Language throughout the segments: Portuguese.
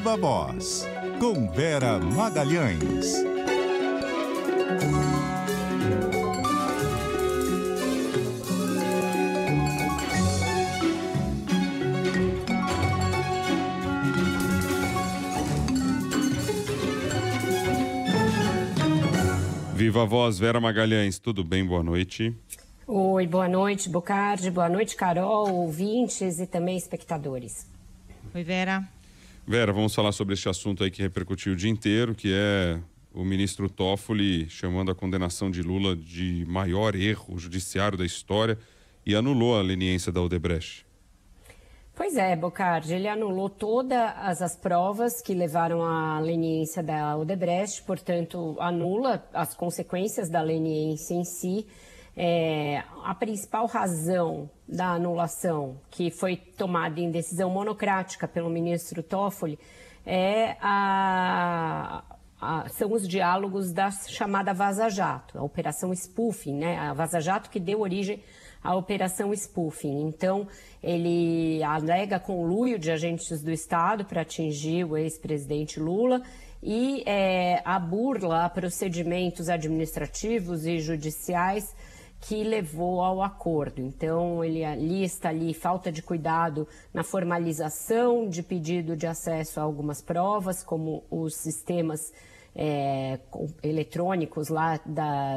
Viva Voz, com Vera Magalhães. Viva Voz, Vera Magalhães, tudo bem? Boa noite. Oi, boa noite, Bocardi, boa noite, Carol, ouvintes e também espectadores. Oi, Vera. Vera, vamos falar sobre este assunto aí que repercutiu o dia inteiro, que é o ministro Toffoli chamando a condenação de Lula de maior erro judiciário da história e anulou a leniência da Odebrecht. Pois é, Bocardi, ele anulou todas as provas que levaram à leniência da Odebrecht, portanto, anula as consequências da leniência em si. A principal razão da anulação, que foi tomada em decisão monocrática pelo ministro Toffoli, são os diálogos da chamada Vaza Jato, a Operação Spoofing, né? A Vaza Jato que deu origem à Operação Spoofing. Então, ele alega conluio de agentes do Estado para atingir o ex-presidente Lula e a burla a procedimentos administrativos e judiciais que levou ao acordo. Então, ele lista ali falta de cuidado na formalização de pedido de acesso a algumas provas, como os sistemas eletrônicos lá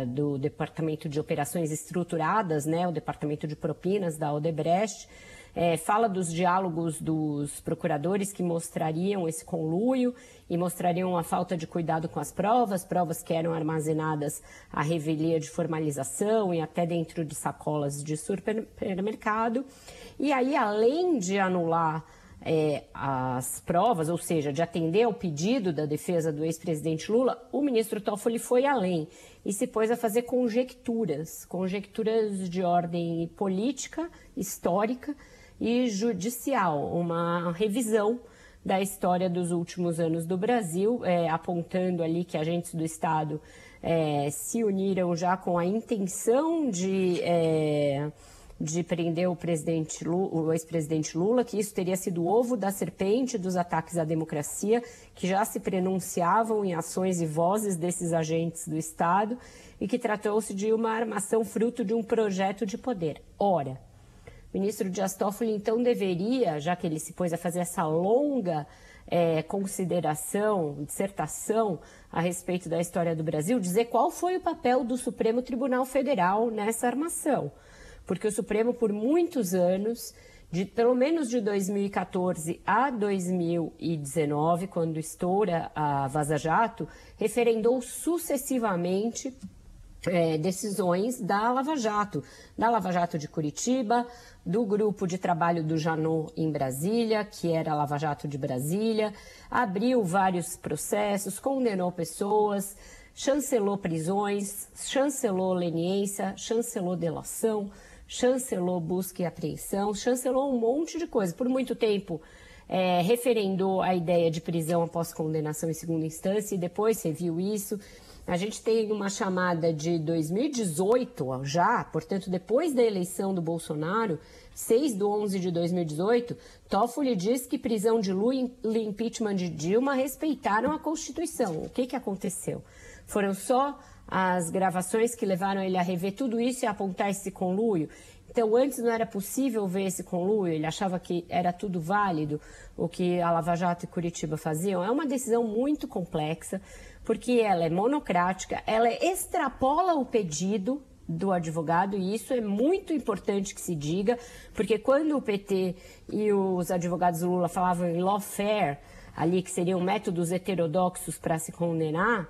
do Departamento de Operações Estruturadas, né, o Departamento de Propinas da Odebrecht. Fala dos diálogos dos procuradores que mostrariam esse conluio e mostrariam a falta de cuidado com as provas que eram armazenadas à revelia de formalização e até dentro de sacolas de supermercado. E aí, além de anular as provas, ou seja, de atender ao pedido da defesa do ex-presidente Lula, o ministro Toffoli foi além e se pôs a fazer conjecturas de ordem política, histórica e judicial, uma revisão da história dos últimos anos do Brasil, apontando ali que agentes do Estado se uniram já com a intenção de prender o ex-presidente Lula, que isso teria sido o ovo da serpente dos ataques à democracia, que já se pronunciavam em ações e vozes desses agentes do Estado e que tratou-se de uma armação fruto de um projeto de poder. Ora, o ministro Dias Toffoli, então, deveria, já que ele se pôs a fazer essa longa dissertação a respeito da história do Brasil, dizer qual foi o papel do Supremo Tribunal Federal nessa armação. Porque o Supremo, por muitos anos, pelo menos de 2014 a 2019, quando estoura a Vaza Jato, referendou sucessivamente decisões da Lava Jato de Curitiba, do grupo de trabalho do Janot em Brasília, que era a Lava Jato de Brasília, abriu vários processos, condenou pessoas, chancelou prisões, chancelou leniência, chancelou delação, chancelou busca e apreensão, chancelou um monte de coisa. Por muito tempo, referendou a ideia de prisão após condenação em segunda instância e depois reviu isso. A gente tem uma chamada de 2018 já, portanto, depois da eleição do Bolsonaro, 6/11/2018, Toffoli diz que prisão de Lula e impeachment de Dilma respeitaram a Constituição. O que aconteceu? Foram só as gravações que levaram ele a rever tudo isso e a apontar esse conluio? Então, antes não era possível ver esse conluio, ele achava que era tudo válido, o que a Lava Jato e Curitiba faziam. É uma decisão muito complexa, porque ela é monocrática, ela extrapola o pedido do advogado, e isso é muito importante que se diga, porque quando o PT e os advogados do Lula falavam em lawfare, ali que seriam métodos heterodoxos para se condenar,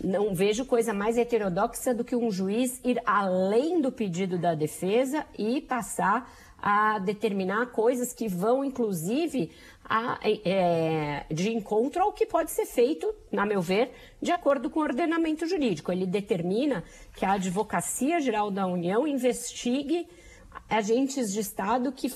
não vejo coisa mais heterodoxa do que um juiz ir além do pedido da defesa e passar a determinar coisas que vão, inclusive, de encontro ao que pode ser feito, na meu ver, de acordo com o ordenamento jurídico. Ele determina que a Advocacia Geral da União investigue agentes de Estado que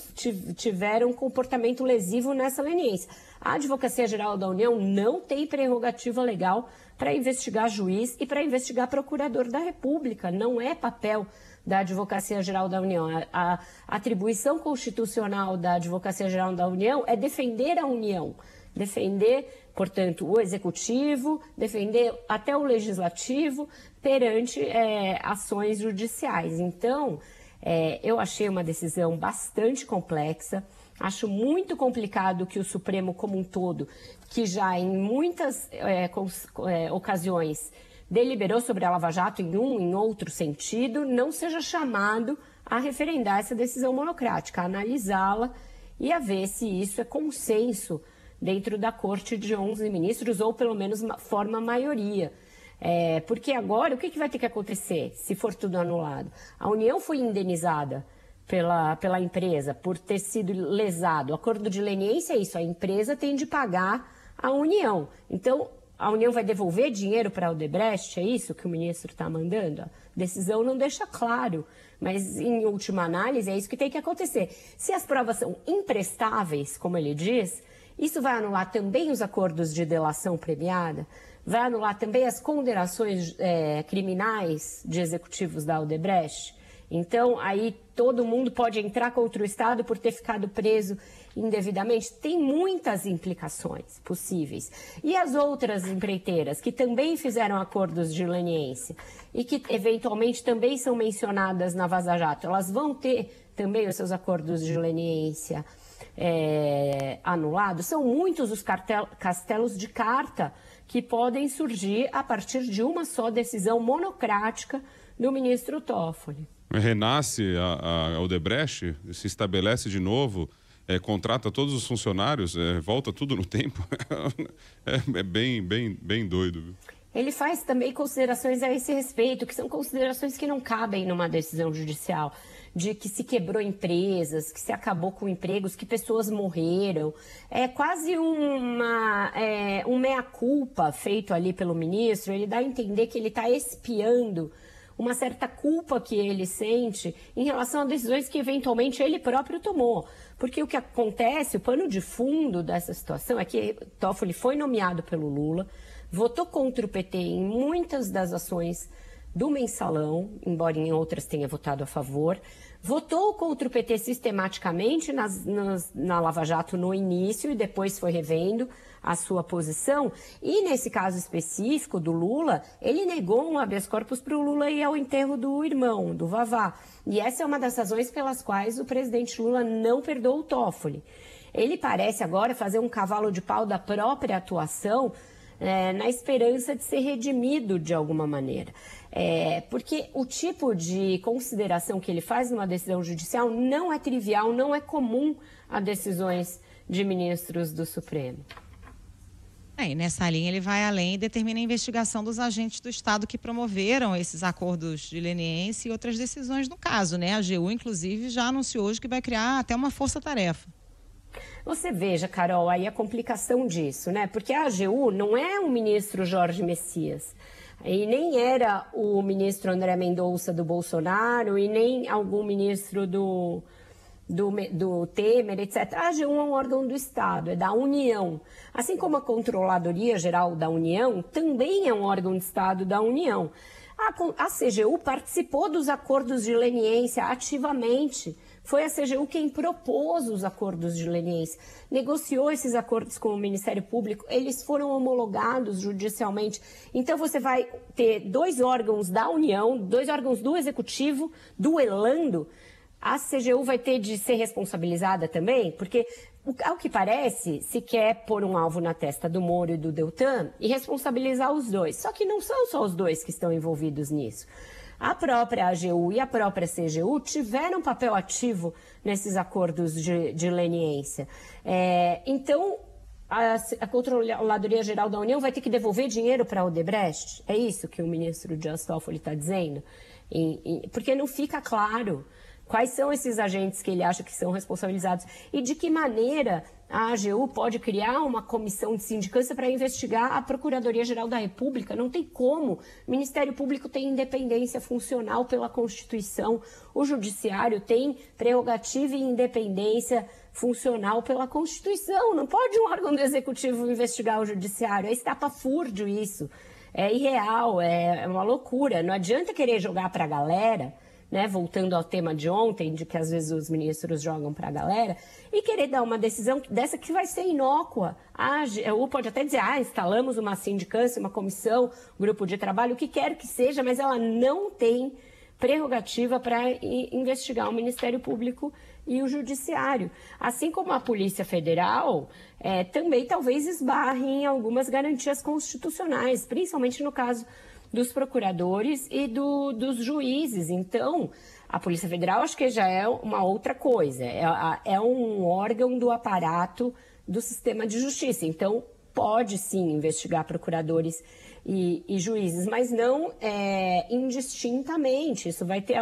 tiveram comportamento lesivo nessa leniência. A Advocacia Geral da União não tem prerrogativa legal para investigar juiz e para investigar procurador da República. Não é papel da Advocacia Geral da União. A atribuição constitucional da Advocacia Geral da União é defender a União, Defender, portanto, o executivo, defender até o legislativo perante ações judiciais. Então, eu achei uma decisão bastante complexa. Acho muito complicado que o Supremo como um todo, que já em muitas ocasiões deliberou sobre a Lava Jato em outro sentido, não seja chamado a referendar essa decisão monocrática, a analisá-la e a ver se isso é consenso dentro da corte de 11 ministros, ou pelo menos forma maioria. Porque agora, o que vai ter que acontecer se for tudo anulado? A União foi indenizada pela empresa por ter sido lesado. O acordo de leniência é isso, a empresa tem de pagar a União. Então, a União vai devolver dinheiro para a Odebrecht, é isso que o ministro está mandando? A decisão não deixa claro, mas em última análise é isso que tem que acontecer. Se as provas são imprestáveis, como ele diz, isso vai anular também os acordos de delação premiada, vai anular também as condenações criminais de executivos da Odebrecht. Então, aí todo mundo pode entrar contra o Estado por ter ficado preso indevidamente. Tem muitas implicações possíveis. E as outras empreiteiras que também fizeram acordos de leniência e que eventualmente também são mencionadas na Vaza Jato, elas vão ter também os seus acordos de leniência anulados? São muitos os castelos de carta que podem surgir a partir de uma só decisão monocrática do ministro Toffoli. Renasce a Odebrecht, se estabelece de novo, contrata todos os funcionários, volta tudo no tempo. É bem doido, viu? Ele faz também considerações a esse respeito, que são considerações que não cabem numa decisão judicial, de que se quebrou empresas, que se acabou com empregos, que pessoas morreram. É quase um meia-culpa feito ali pelo ministro. Ele dá a entender que ele está expiando uma certa culpa que ele sente em relação a decisões que eventualmente ele próprio tomou. Porque o que acontece, o pano de fundo dessa situação é que Toffoli foi nomeado pelo Lula, votou contra o PT em muitas das ações do Mensalão, embora em outras tenha votado a favor, votou contra o PT sistematicamente na Lava Jato no início e depois foi revendo a sua posição. E nesse caso específico do Lula, ele negou um habeas corpus para o Lula ir ao enterro do irmão, do Vavá. E essa é uma das razões pelas quais o presidente Lula não perdoou o Toffoli. Ele parece agora fazer um cavalo de pau da própria atuação, na esperança de ser redimido de alguma maneira. Porque o tipo de consideração que ele faz numa decisão judicial não é trivial, não é comum a decisões de ministros do Supremo. E nessa linha ele vai além e determina a investigação dos agentes do Estado que promoveram esses acordos de leniência e outras decisões no caso, né? A AGU, inclusive, já anunciou hoje que vai criar até uma força-tarefa. Você veja, Carol, aí a complicação disso, né? Porque a AGU não é o ministro Jorge Messias, e nem era o ministro André Mendonça do Bolsonaro, e nem algum ministro do Temer, etc. A AGU é um órgão do Estado, é da União. Assim como a Controladoria Geral da União também é um órgão de Estado da União. A CGU participou dos acordos de leniência ativamente. Foi a CGU quem propôs os acordos de leniência, negociou esses acordos com o Ministério Público, eles foram homologados judicialmente. Então você vai ter dois órgãos da União, dois órgãos do Executivo duelando. A CGU vai ter de ser responsabilizada também, porque, ao que parece, se quer pôr um alvo na testa do Moro e do Deltan e responsabilizar os dois. Só que não são só os dois que estão envolvidos nisso. A própria AGU e a própria CGU tiveram papel ativo nesses acordos de leniência. Então, a Controladoria Geral da União vai ter que devolver dinheiro para a Odebrecht? É isso que o ministro Dias Toffoli está dizendo? Porque não fica claro quais são esses agentes que ele acha que são responsabilizados e de que maneira a AGU pode criar uma comissão de sindicância para investigar a Procuradoria-Geral da República. Não tem como. O Ministério Público tem independência funcional pela Constituição. O Judiciário tem prerrogativa e independência funcional pela Constituição. Não pode um órgão do Executivo investigar o Judiciário. É estapafúrdio isso. É irreal, é uma loucura. Não adianta querer jogar para a galera né, voltando ao tema de ontem, de que às vezes os ministros jogam para a galera, e querer dar uma decisão dessa que vai ser inócua. A AGU pode até dizer, instalamos uma sindicância, uma comissão, grupo de trabalho, o que quer que seja, mas ela não tem prerrogativa para investigar o Ministério Público e o Judiciário. Assim como a Polícia Federal também talvez esbarre em algumas garantias constitucionais, principalmente no caso dos procuradores e dos juízes. Então, a Polícia Federal acho que já é uma outra coisa, é um órgão do aparato do sistema de justiça. Então, pode sim investigar procuradores e juízes, mas não indistintamente. Isso vai ter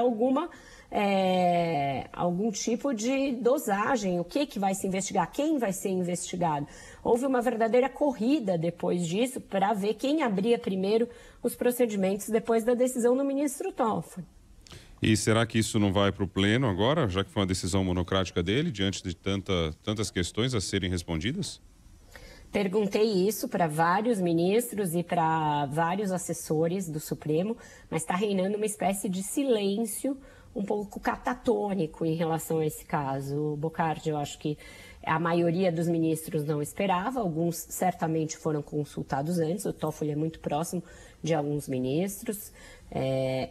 algum tipo de dosagem, o que vai se investigar, quem vai ser investigado. Houve uma verdadeira corrida depois disso para ver quem abria primeiro os procedimentos depois da decisão do ministro Toffoli. E será que isso não vai para o pleno agora, já que foi uma decisão monocrática dele, diante de tantas questões a serem respondidas? Perguntei isso para vários ministros e para vários assessores do Supremo, mas está reinando uma espécie de silêncio um pouco catatônico em relação a esse caso. Bocardi, eu acho que a maioria dos ministros não esperava, alguns certamente foram consultados antes, o Toffoli é muito próximo de alguns ministros,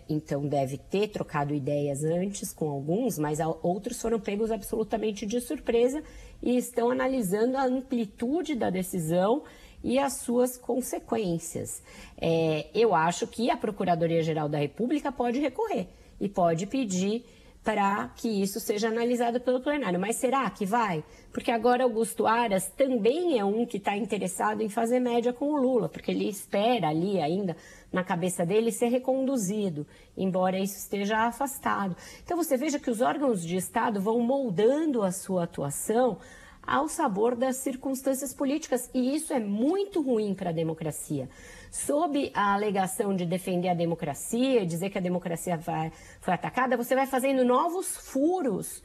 então deve ter trocado ideias antes com alguns, mas outros foram pegos absolutamente de surpresa e estão analisando a amplitude da decisão e as suas consequências. Eu acho que a Procuradoria-Geral da República pode recorrer e pode pedir para que isso seja analisado pelo plenário. Mas será que vai? Porque agora Augusto Aras também é um que está interessado em fazer média com o Lula, porque ele espera ali ainda, na cabeça dele, ser reconduzido, embora isso esteja afastado. Então você veja que os órgãos de Estado vão moldando a sua atuação ao sabor das circunstâncias políticas, e isso é muito ruim para a democracia. Sob a alegação de defender a democracia, dizer que a democracia foi atacada, você vai fazendo novos furos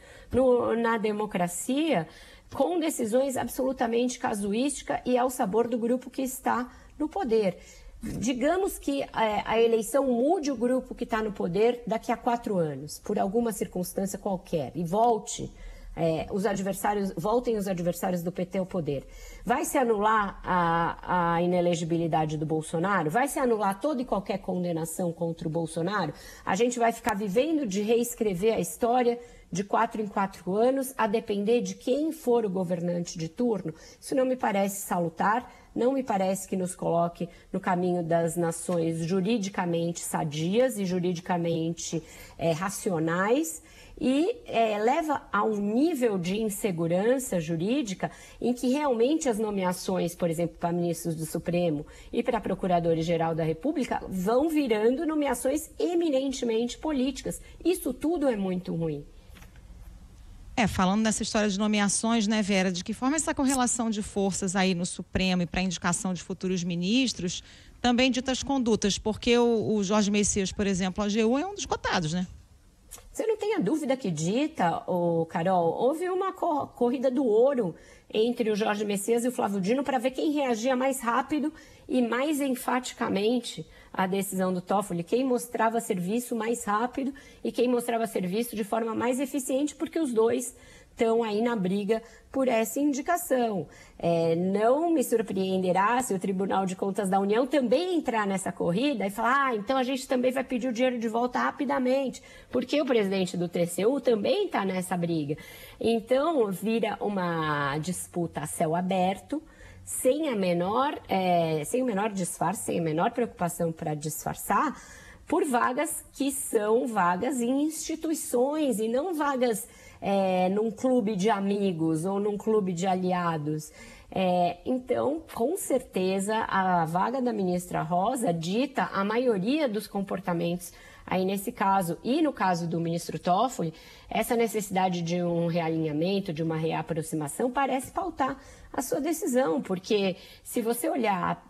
na democracia com decisões absolutamente casuísticas e ao sabor do grupo que está no poder. Digamos que a eleição mude o grupo que está no poder daqui a 4 anos, por alguma circunstância qualquer, e voltem os adversários do PT ao poder. Vai se anular a inelegibilidade do Bolsonaro? Vai se anular toda e qualquer condenação contra o Bolsonaro? A gente vai ficar vivendo de reescrever a história de 4 em 4 anos, a depender de quem for o governante de turno? Isso não me parece salutar, não me parece que nos coloque no caminho das nações juridicamente sadias e juridicamente racionais, e leva a um nível de insegurança jurídica em que realmente as nomeações, por exemplo, para ministros do Supremo e para Procuradores-Geral da República, vão virando nomeações eminentemente políticas. Isso tudo é muito ruim. Falando dessa história de nomeações, né, Vera, de que forma essa correlação de forças aí no Supremo e para a indicação de futuros ministros também dita as condutas, porque o Jorge Messias, por exemplo, a AGU é um dos cotados, né? Você não tem a dúvida que dita, Carol, houve uma corrida do ouro entre o Jorge Messias e o Flávio Dino para ver quem reagia mais rápido e mais enfaticamente à decisão do Toffoli, quem mostrava serviço mais rápido e quem mostrava serviço de forma mais eficiente, porque os dois estão aí na briga por essa indicação. Não me surpreenderá se o Tribunal de Contas da União também entrar nessa corrida e falar, então a gente também vai pedir o dinheiro de volta rapidamente, porque o presidente do TCU também está nessa briga. Então, vira uma disputa a céu aberto, sem o menor disfarce, sem a menor preocupação para disfarçar, por vagas que são vagas em instituições e não vagas num clube de amigos ou num clube de aliados. Então, com certeza, a vaga da ministra Rosa dita a maioria dos comportamentos aí nesse caso. E no caso do ministro Toffoli, essa necessidade de um realinhamento, de uma reaproximação, parece pautar a sua decisão, porque se você olhar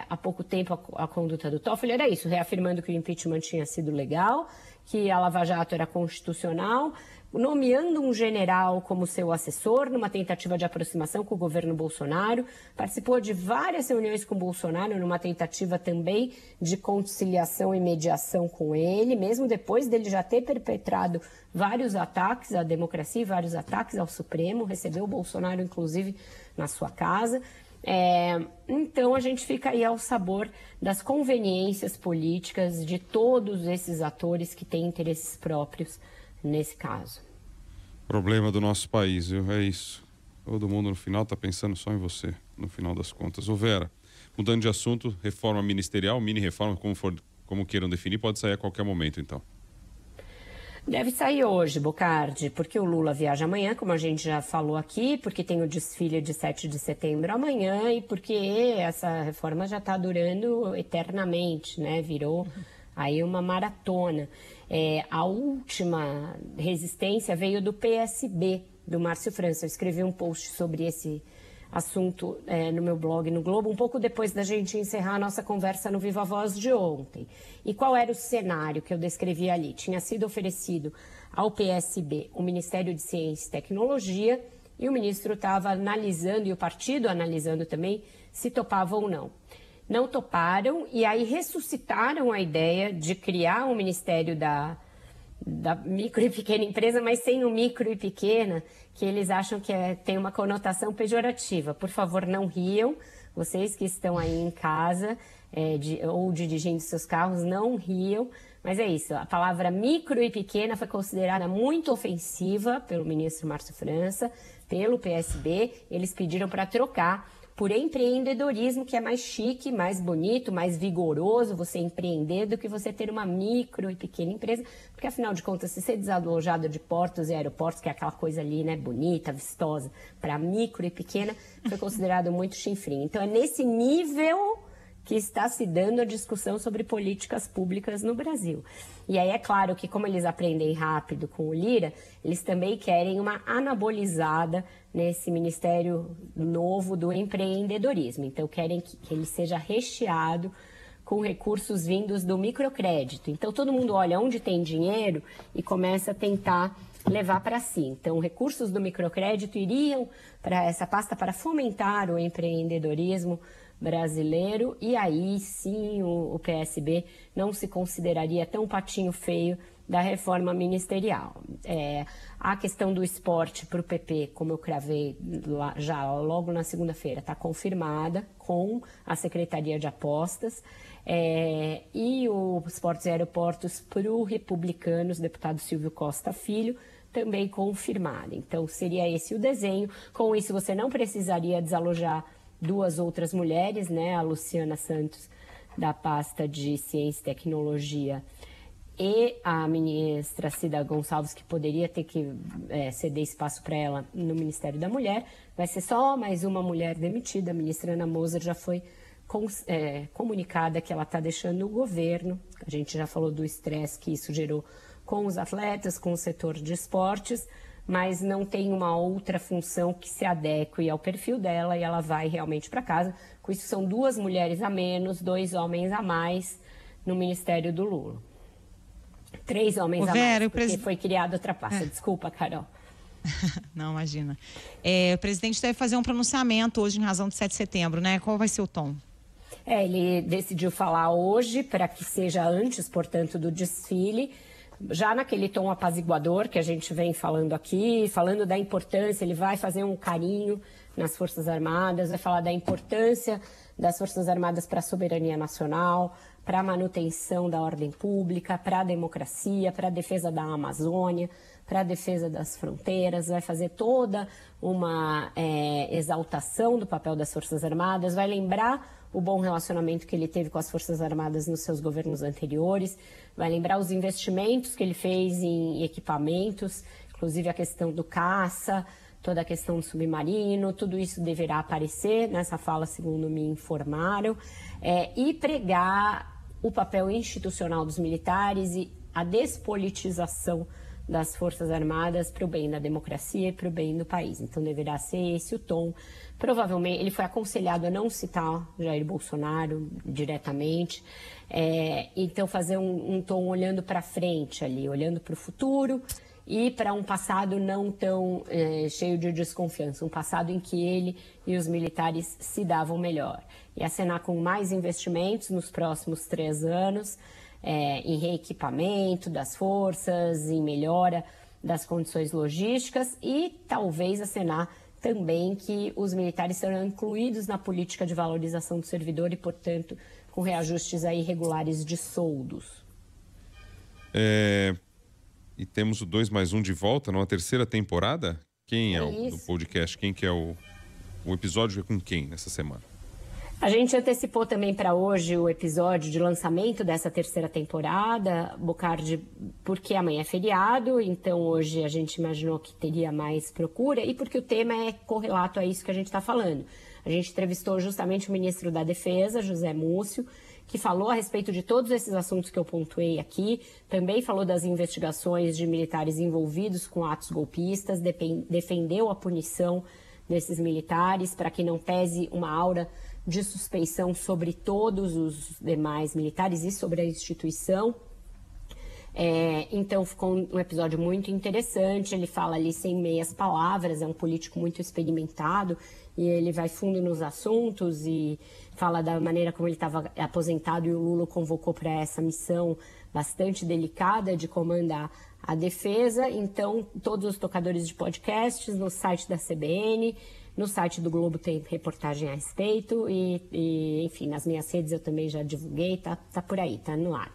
há pouco tempo a conduta do Toffoli, era isso, reafirmando que o impeachment tinha sido legal que a Lava Jato era constitucional, nomeando um general como seu assessor numa tentativa de aproximação com o governo Bolsonaro, participou de várias reuniões com Bolsonaro numa tentativa também de conciliação e mediação com ele, mesmo depois dele já ter perpetrado vários ataques à democracia e vários ataques ao Supremo, recebeu o Bolsonaro, inclusive, na sua casa. Então a gente fica aí ao sabor das conveniências políticas de todos esses atores que têm interesses próprios nesse caso. Problema do nosso país, viu? É isso. Todo mundo no final está pensando só em você, no final das contas. Ô Vera, mudando de assunto, reforma ministerial, mini-reforma, como queiram definir, pode sair a qualquer momento, então. Deve sair hoje, Bocardi, porque o Lula viaja amanhã, como a gente já falou aqui, porque tem o desfile de 7 de setembro amanhã e porque essa reforma já está durando eternamente, né? Virou aí uma maratona. A última resistência veio do PSB, do Márcio França. Eu escrevi um post sobre esse assunto no meu blog no Globo, um pouco depois da gente encerrar a nossa conversa no Viva Voz de ontem. E qual era o cenário que eu descrevi ali? Tinha sido oferecido ao PSB o Ministério de Ciência e Tecnologia e o ministro estava analisando, e o partido analisando também, se topava ou não. Não toparam e aí ressuscitaram a ideia de criar um Ministério da micro e pequena empresa, mas sem o micro e pequena, que eles acham que tem uma conotação pejorativa. Por favor, não riam, vocês que estão aí em casa ou dirigindo seus carros, não riam. Mas é isso, a palavra micro e pequena foi considerada muito ofensiva pelo ministro Márcio França, pelo PSB, eles pediram para trocar por empreendedorismo, que é mais chique, mais bonito, mais vigoroso você empreender do que você ter uma micro e pequena empresa, porque afinal de contas, se ser desalojado de portos e aeroportos, que é aquela coisa ali, né, bonita, vistosa, para micro e pequena, foi considerado muito chinfrim. Então é nesse nível que está se dando a discussão sobre políticas públicas no Brasil. E aí é claro que, como eles aprendem rápido com o Lira, eles também querem uma anabolizada nesse Ministério novo do empreendedorismo. Então, querem que ele seja recheado com recursos vindos do microcrédito. Então, todo mundo olha onde tem dinheiro e começa a tentar levar para si. Então, recursos do microcrédito iriam para essa pasta para fomentar o empreendedorismo brasileiro, e aí sim o PSB não se consideraria tão patinho feio da reforma ministerial. A questão do esporte para o PP, como eu cravei já logo na segunda-feira, está confirmada com a Secretaria de Apostas, e o Esportes e Aeroportos para o Republicanos, deputado Silvio Costa Filho, também confirmada. Então seria esse o desenho. Com isso você não precisaria desalojar duas outras mulheres, né, a Luciana Santos, da pasta de Ciência e Tecnologia, e a ministra Cida Gonçalves, que poderia ter que ceder espaço para ela no Ministério da Mulher. Vai ser só mais uma mulher demitida. A ministra Ana Moser já foi comunicada que ela está deixando o governo. A gente já falou do estresse que isso gerou com os atletas, com o setor de esportes, mas não tem uma outra função que se adeque ao perfil dela e ela vai realmente para casa. Com isso, são duas mulheres a menos, 2 homens a mais no Ministério do Lula. 3 homens a mais, porque foi criada outra pasta. Desculpa, Carol. Não, imagina. O presidente deve fazer um pronunciamento hoje em razão do 7 de setembro, né? Qual vai ser o tom? Ele decidiu falar hoje para que seja antes, portanto, do desfile, já naquele tom apaziguador que a gente vem falando aqui, falando da importância. Ele vai fazer um carinho nas Forças Armadas, vai falar da importância das Forças Armadas para a soberania nacional, para a manutenção da ordem pública, para a democracia, para a defesa da Amazônia, para a defesa das fronteiras, vai fazer toda uma exaltação do papel das Forças Armadas, vai lembrar o bom relacionamento que ele teve com as Forças Armadas nos seus governos anteriores, vai lembrar os investimentos que ele fez em equipamentos, inclusive a questão do caça, toda a questão do submarino, tudo isso deverá aparecer nessa fala, segundo me informaram, e pregar o papel institucional dos militares e a despolitização das Forças Armadas para o bem da democracia e para o bem do país. Então deverá ser esse o tom. Provavelmente ele foi aconselhado a não citar Jair Bolsonaro diretamente, então fazer um tom olhando para frente ali, olhando para o futuro e para um passado não tão cheio de desconfiança, um passado em que ele e os militares se davam melhor. E acenar com mais investimentos nos próximos 3 anos, em reequipamento das forças, em melhora das condições logísticas e talvez acenar também que os militares serão incluídos na política de valorização do servidor e, portanto, com reajustes aí regulares de soldos. E temos o 2+1 de volta numa 3ª temporada? Quem é o do podcast? Quem que é o episódio é com quem nessa semana? A gente antecipou também para hoje o episódio de lançamento dessa 3ª temporada, Bocardi, porque amanhã é feriado, então hoje a gente imaginou que teria mais procura e porque o tema é correlato a isso que a gente está falando. A gente entrevistou justamente o ministro da Defesa, José Múcio, que falou a respeito de todos esses assuntos que eu pontuei aqui, também falou das investigações de militares envolvidos com atos golpistas, defendeu a punição desses militares para que não pese uma aura de suspeição sobre todos os demais militares e sobre a instituição. Então ficou um episódio muito interessante, ele fala ali sem meias palavras, é um político muito experimentado e ele vai fundo nos assuntos e fala da maneira como ele estava aposentado e o Lula convocou para essa missão bastante delicada de comandar a defesa. Então todos os tocadores de podcasts, no site da CBN, no site do Globo tem reportagem a respeito e enfim, nas minhas redes eu também já divulguei, tá por aí, tá no ar.